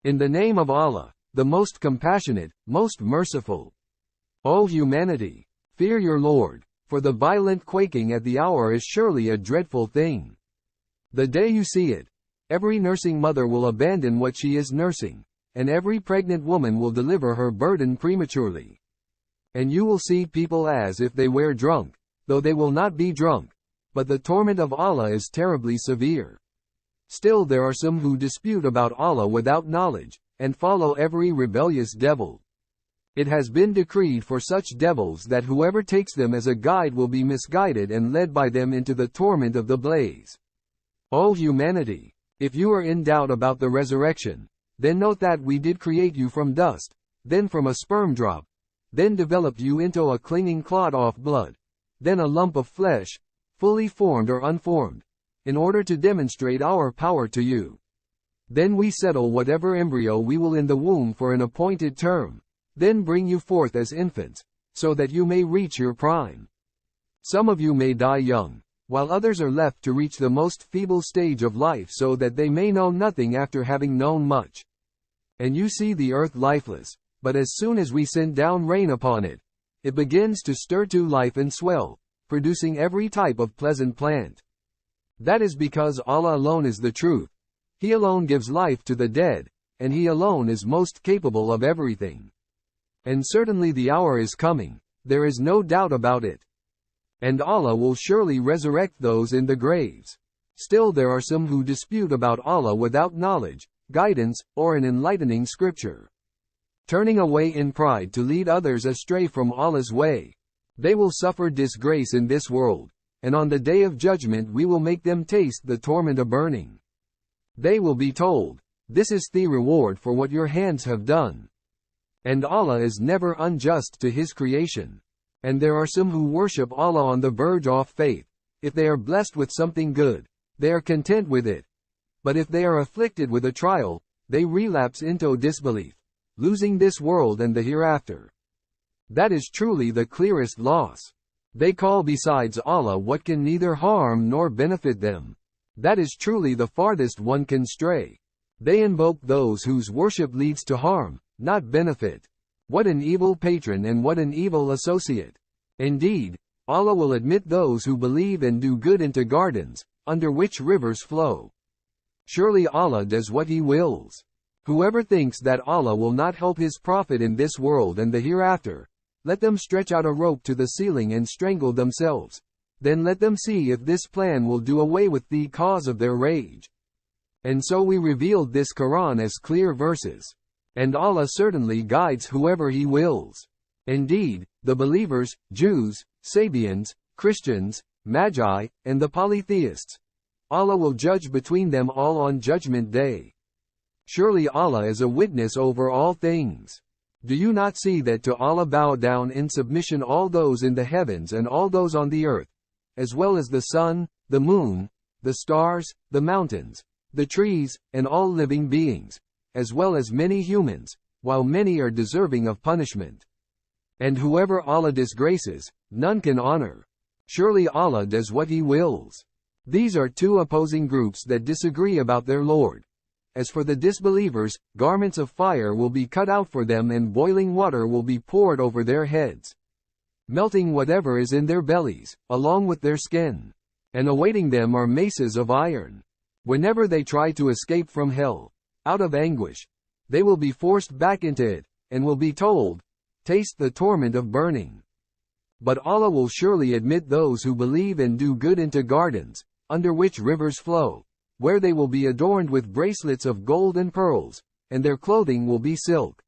In the name of Allah, the most compassionate, most merciful. O humanity, fear your Lord, for the violent quaking at the hour is surely a dreadful thing. The day you see it, every nursing mother will abandon what she is nursing, and every pregnant woman will deliver her burden prematurely. And you will see people as if they were drunk, though they will not be drunk, but the torment of Allah is terribly severe. Still there are some who dispute about Allah without knowledge, and follow every rebellious devil. It has been decreed for such devils that whoever takes them as a guide will be misguided and led by them into the torment of the blaze. O humanity, if you are in doubt about the resurrection, then note that we did create you from dust, then from a sperm drop, then developed you into a clinging clot of blood, then a lump of flesh, fully formed or unformed, in order to demonstrate our power to you. Then we settle whatever embryo we will in the womb for an appointed term, then bring you forth as infants, so that you may reach your prime. Some of you may die young, while others are left to reach the most feeble stage of life so that they may know nothing after having known much. And you see the earth lifeless, but as soon as we send down rain upon it, it begins to stir to life and swell, producing every type of pleasant plant. That is because Allah alone is the truth. He alone gives life to the dead, and He alone is most capable of everything. And certainly the hour is coming, there is no doubt about it. And Allah will surely resurrect those in the graves. Still there are some who dispute about Allah without knowledge, guidance, or an enlightening scripture. Turning away in pride to lead others astray from Allah's way. They will suffer disgrace in this world, and on the day of judgment we will make them taste the torment of burning. They will be told, this is the reward for what your hands have done. And Allah is never unjust to His creation. And there are some who worship Allah on the verge of faith. If they are blessed with something good, they are content with it. But if they are afflicted with a trial, they relapse into disbelief, losing this world and the hereafter. That is truly the clearest loss. They call besides Allah what can neither harm nor benefit them. That is truly the farthest one can stray. They invoke those whose worship leads to harm, not benefit. What an evil patron and what an evil associate. Indeed, Allah will admit those who believe and do good into gardens, under which rivers flow. Surely Allah does what He wills. Whoever thinks that Allah will not help his prophet in this world and the hereafter, let them stretch out a rope to the ceiling and strangle themselves. Then let them see if this plan will do away with the cause of their rage. And so we revealed this Quran as clear verses. And Allah certainly guides whoever He wills. Indeed, the believers, Jews, Sabians, Christians, Magi, and the polytheists, Allah will judge between them all on Judgment Day. Surely Allah is a witness over all things. Do you not see that to Allah bow down in submission all those in the heavens and all those on the earth, as well as the sun, the moon, the stars, the mountains, the trees, and all living beings, as well as many humans, while many are deserving of punishment. And whoever Allah disgraces, none can honor. Surely Allah does what He wills. These are two opposing groups that disagree about their Lord. As for the disbelievers, garments of fire will be cut out for them and boiling water will be poured over their heads, melting whatever is in their bellies, along with their skin. And awaiting them are maces of iron. Whenever they try to escape from hell, out of anguish, they will be forced back into it, and will be told, taste the torment of burning. But Allah will surely admit those who believe and do good into gardens, under which rivers flow, where they will be adorned with bracelets of gold and pearls, and their clothing will be silk.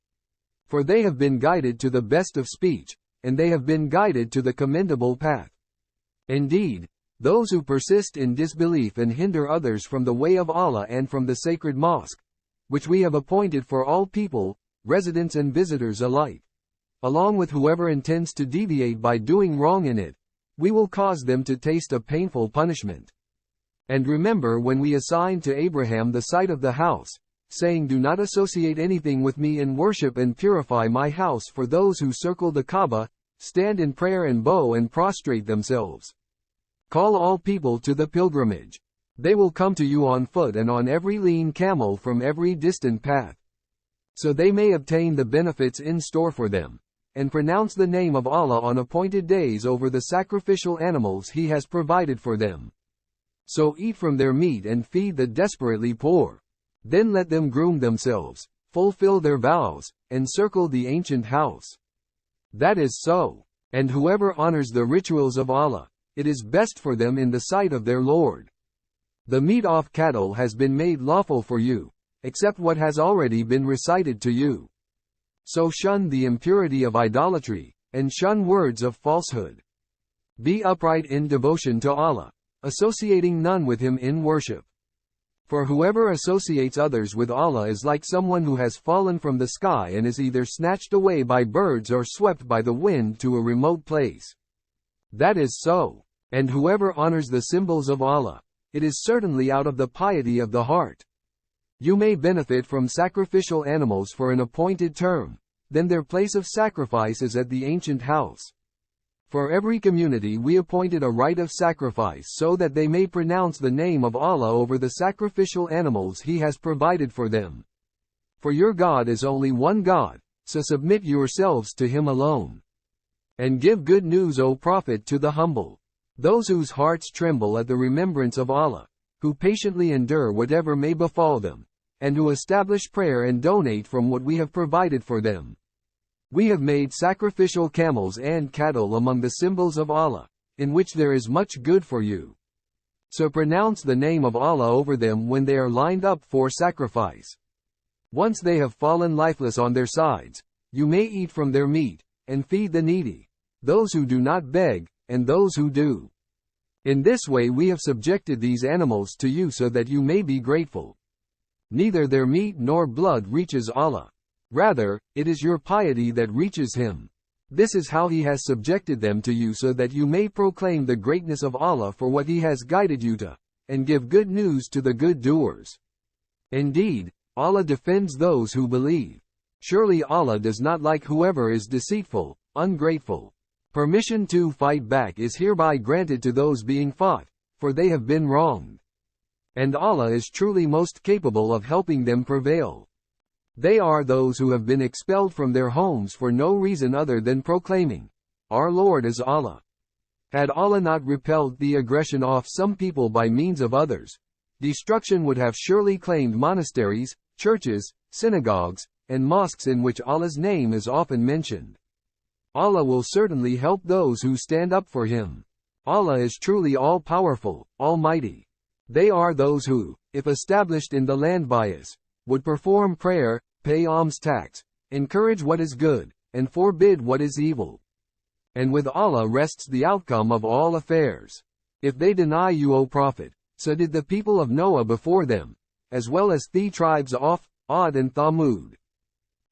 For they have been guided to the best of speech, and they have been guided to the commendable path. Indeed, those who persist in disbelief and hinder others from the way of Allah and from the sacred mosque, which we have appointed for all people, residents and visitors alike, along with whoever intends to deviate by doing wrong in it, we will cause them to taste a painful punishment. And remember when we assigned to Abraham the site of the house, saying, do not associate anything with me in worship and purify my house for those who circle the Kaaba, stand in prayer and bow and prostrate themselves. Call all people to the pilgrimage. They will come to you on foot and on every lean camel from every distant path. so they may obtain the benefits in store for them, and pronounce the name of Allah on appointed days over the sacrificial animals He has provided for them. So eat from their meat and feed the desperately poor. Then let them groom themselves, fulfill their vows, and circle the ancient house. That is so. And whoever honors the rituals of Allah, it is best for them in the sight of their Lord. The meat of cattle has been made lawful for you, except what has already been recited to you. So shun the impurity of idolatry, and shun words of falsehood. Be upright in devotion to Allah, associating none with Him in worship. For whoever associates others with Allah is like someone who has fallen from the sky and is either snatched away by birds or swept by the wind to a remote place. That is so. And whoever honors the symbols of Allah, it is certainly out of the piety of the heart. You may benefit from sacrificial animals for an appointed term, then their place of sacrifice is at the ancient house. For every community we appointed a rite of sacrifice so that they may pronounce the name of Allah over the sacrificial animals He has provided for them. For your God is only one God, so submit yourselves to Him alone. And give good news, O Prophet, to the humble, those whose hearts tremble at the remembrance of Allah, who patiently endure whatever may befall them, and who establish prayer and donate from what we have provided for them. We have made sacrificial camels and cattle among the symbols of Allah, in which there is much good for you. So pronounce the name of Allah over them when they are lined up for sacrifice. Once they have fallen lifeless on their sides, you may eat from their meat, and feed the needy, those who do not beg, and those who do. In this way we have subjected these animals to you so that you may be grateful. Neither their meat nor blood reaches Allah. Rather, it is your piety that reaches Him. This is how He has subjected them to you so that you may proclaim the greatness of Allah for what He has guided you to, and give good news to the good doers. Indeed, Allah defends those who believe. Surely Allah does not like whoever is deceitful, ungrateful. Permission to fight back is hereby granted to those being fought, for they have been wronged. And Allah is truly most capable of helping them prevail. They are those who have been expelled from their homes for no reason other than proclaiming, "Our Lord is Allah." Had Allah not repelled the aggression of some people by means of others, destruction would have surely claimed monasteries, churches, synagogues, and mosques in which Allah's name is often mentioned. Allah will certainly help those who stand up for Him. Allah is truly all-powerful, almighty. They are those who, if established in the land bias, would perform prayer, pay alms tax, encourage what is good, and forbid what is evil. And with Allah rests the outcome of all affairs. If they deny you, O Prophet, so did the people of Noah before them, as well as the tribes of Ad and Thamud,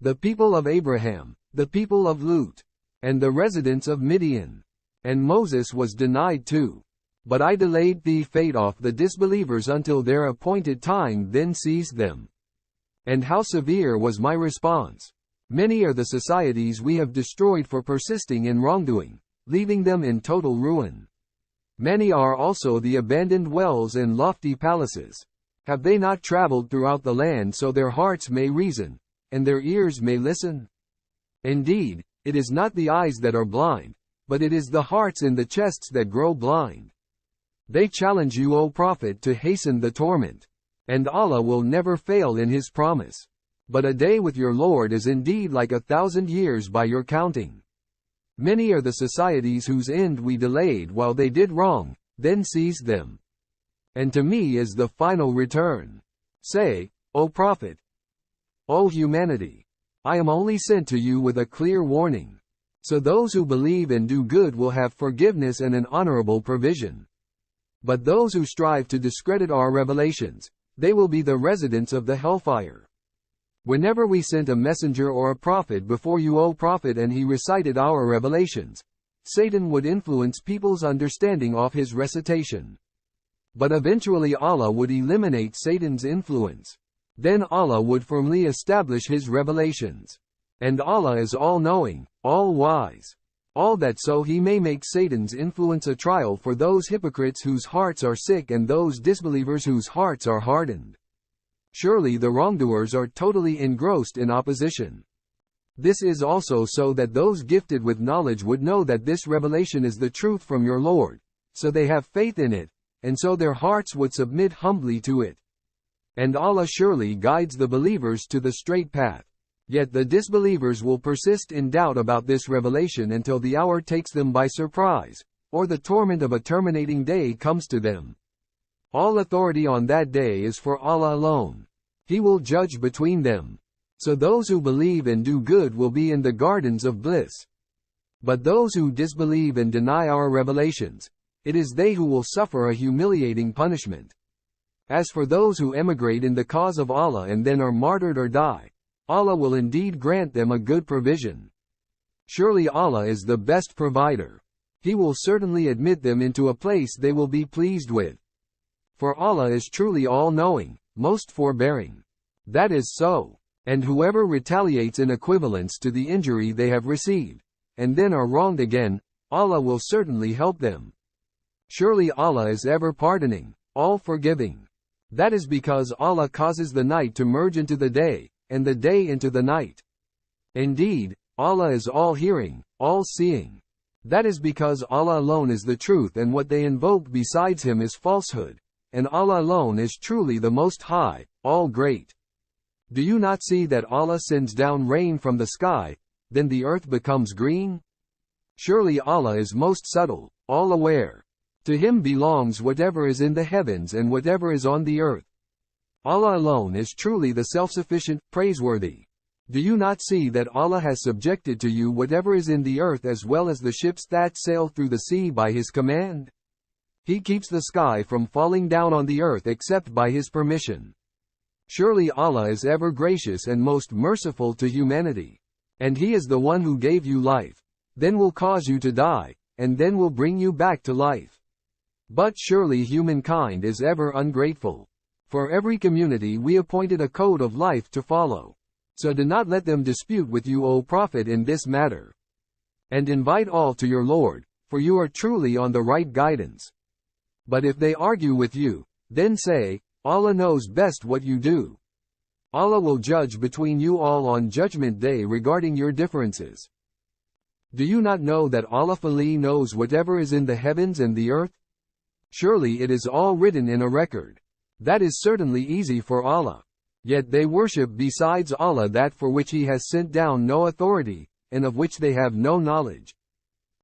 the people of Abraham, the people of Lut, and the residents of Midian. And Moses was denied too. But I delayed the fate of the disbelievers until their appointed time, then seized them. And how severe was my response! Many are the societies we have destroyed for persisting in wrongdoing, leaving them in total ruin. Many are also the abandoned wells and lofty palaces. Have they not traveled throughout the land so their hearts may reason, and their ears may listen? Indeed, it is not the eyes that are blind, but it is the hearts in the chests that grow blind. They challenge you, O Prophet, to hasten the torment. And Allah will never fail in His promise. But a day with your Lord is indeed like 1,000 years by your counting. Many are the societies whose end we delayed while they did wrong, then seized them. And to me is the final return. Say, O Prophet, O humanity, I am only sent to you with a clear warning. So those who believe and do good will have forgiveness and an honorable provision. But those who strive to discredit our revelations, they will be the residents of the hellfire. Whenever we sent a messenger or a prophet before you, O Prophet, and he recited our revelations, Satan would influence people's understanding of his recitation. But eventually Allah would eliminate Satan's influence. Then Allah would firmly establish His revelations. And Allah is all-knowing, all-wise. All that so He may make Satan's influence a trial for those hypocrites whose hearts are sick and those disbelievers whose hearts are hardened. Surely the wrongdoers are totally engrossed in opposition. This is also so that those gifted with knowledge would know that this revelation is the truth from your Lord, so they have faith in it, and so their hearts would submit humbly to it. And Allah surely guides the believers to the straight path. Yet the disbelievers will persist in doubt about this revelation until the hour takes them by surprise, or the torment of a terminating day comes to them. All authority on that day is for Allah alone. He will judge between them. So those who believe and do good will be in the gardens of bliss. But those who disbelieve and deny our revelations, it is they who will suffer a humiliating punishment. As for those who emigrate in the cause of Allah and then are martyred or die, Allah will indeed grant them a good provision. Surely Allah is the best provider. He will certainly admit them into a place they will be pleased with. For Allah is truly all-knowing, most forbearing. That is so. And whoever retaliates in equivalence to the injury they have received, and then are wronged again, Allah will certainly help them. Surely Allah is ever pardoning, all forgiving. That is because Allah causes the night to merge into the day, and the day into the night. Indeed, Allah is all-hearing, all-seeing. That is because Allah alone is the truth and what they invoke besides Him is falsehood, and Allah alone is truly the Most High, all-great. Do you not see that Allah sends down rain from the sky, then the earth becomes green? Surely Allah is most subtle, all-aware. To Him belongs whatever is in the heavens and whatever is on the earth. Allah alone is truly the self-sufficient, praiseworthy. Do you not see that Allah has subjected to you whatever is in the earth as well as the ships that sail through the sea by His command? He keeps the sky from falling down on the earth except by His permission. Surely Allah is ever gracious and most merciful to humanity. And He is the one who gave you life, then will cause you to die, and then will bring you back to life. But surely humankind is ever ungrateful. For every community we appointed a code of life to follow. So do not let them dispute with you, O Prophet, in this matter. And invite all to your Lord, for you are truly on the right guidance. But if they argue with you, then say, Allah knows best what you do. Allah will judge between you all on Judgment Day regarding your differences. Do you not know that Allah fully knows whatever is in the heavens and the earth? Surely it is all written in a record. That is certainly easy for Allah. Yet they worship besides Allah that for which He has sent down no authority, and of which they have no knowledge.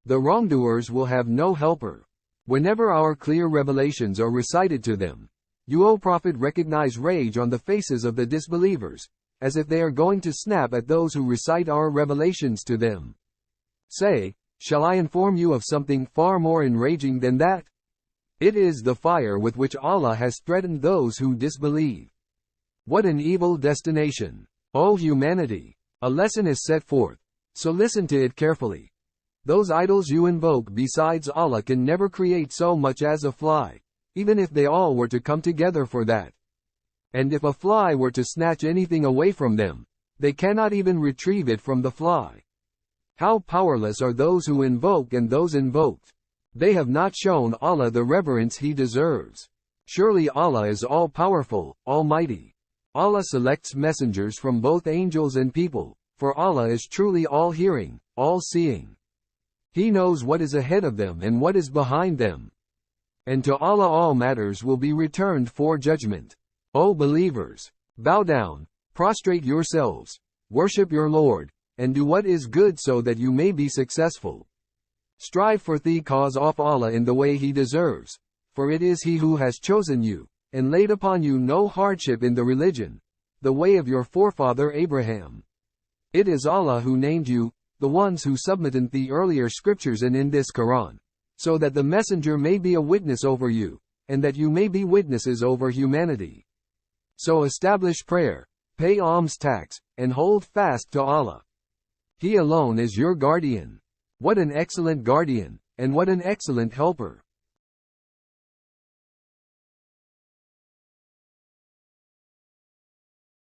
The wrongdoers will have no helper. Whenever our clear revelations are recited to them, you, O Prophet, recognize rage on the faces of the disbelievers, as if they are going to snap at those who recite our revelations to them. Say, shall I inform you of something far more enraging than that? It is the fire with which Allah has threatened those who disbelieve. What an evil destination! O humanity! A lesson is set forth, so listen to it carefully. Those idols you invoke besides Allah can never create so much as a fly, even if they all were to come together for that. And if a fly were to snatch anything away from them, they cannot even retrieve it from the fly. How powerless are those who invoke and those invoked! They have not shown Allah the reverence He deserves. Surely Allah is all-powerful, almighty. Allah selects messengers from both angels and people, for Allah is truly all-hearing, all-seeing. He knows what is ahead of them and what is behind them. And to Allah all matters will be returned for judgment. O believers! Bow down, prostrate yourselves, worship your Lord, and do what is good so that you may be successful. Strive for the cause of Allah in the way He deserves, for it is He who has chosen you, and laid upon you no hardship in the religion, the way of your forefather Abraham. It is Allah who named you, the ones who submitted the earlier scriptures and in this Quran, so that the messenger may be a witness over you, and that you may be witnesses over humanity. So establish prayer, pay alms tax, and hold fast to Allah. He alone is your guardian. What an excellent guardian, and what an excellent helper.